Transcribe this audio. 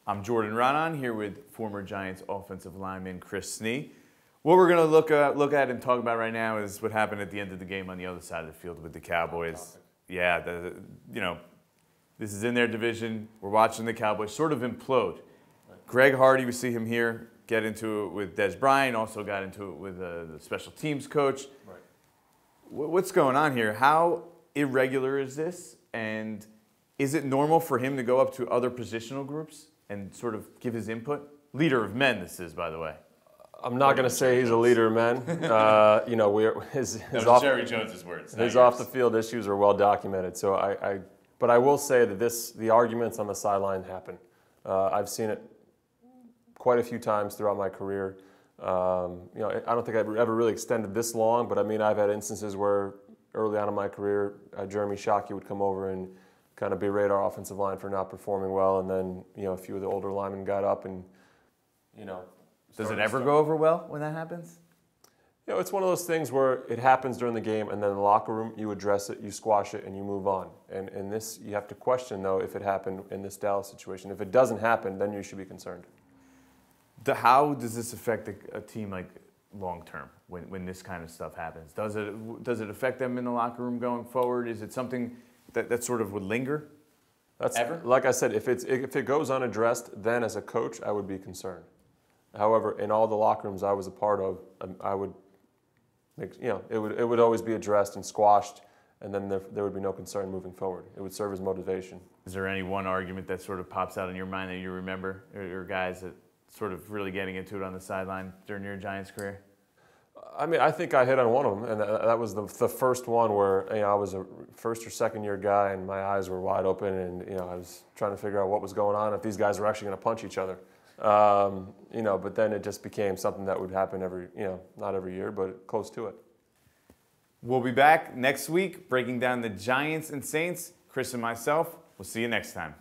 I'm Jordan Raanan here with former Giants offensive lineman Chris Snee. What we're going to look at and talk about right now is what happened at the end of the game on the other side of the field with the Cowboys. Yeah, this is in their division. We're watching the Cowboys sort of implode. Greg Hardy, we see him here, get into it with Des Bryant, also got into it with the special teams coach. Right. What's going on here? How irregular is this? And is it normal for him to go up to other positional groups and sort of give his input? Leader of men, this is, by the way. I'm not going to say he's a leader of men. You know, his Jerry Jones's words. His off-the-field issues are well documented. So but I will say that the arguments on the sideline happen. I've seen it quite a few times throughout my career. You know, I don't think I've ever really extended this long, but I mean, I've had instances where early on in my career, Jeremy Shockey would come over and kind of berate our offensive line for not performing well, and then, you know, a few of the older linemen got up and, you know. Does it ever go over well when that happens? You know, it's one of those things where it happens during the game, and then in the locker room, you address it, you squash it, and you move on. And in this, you have to question, though, if it happened in this Dallas situation. If it doesn't happen, then you should be concerned. How does this affect a team like long term when this kind of stuff happens? Does it affect them in the locker room going forward? Is it something that sort of would linger? Ever? Like I said, if it goes unaddressed, then as a coach, I would be concerned. However, in all the locker rooms I was a part of, I would make, you know, it would always be addressed and squashed, and then there would be no concern moving forward. It would serve as motivation. Is there any one argument that sort of pops out in your mind that you remember, or guys that sort of really getting into it on the sideline during your Giants career? I mean, I think I hit on one of them, and that was the first one where, you know, I was a first or second year guy, and my eyes were wide open, and, you know, I was trying to figure out what was going on, if these guys were actually going to punch each other. You know, but then it just became something that would happen every, you know, not every year, but close to it. We'll be back next week breaking down the Giants and Saints. Chris and myself, we'll see you next time.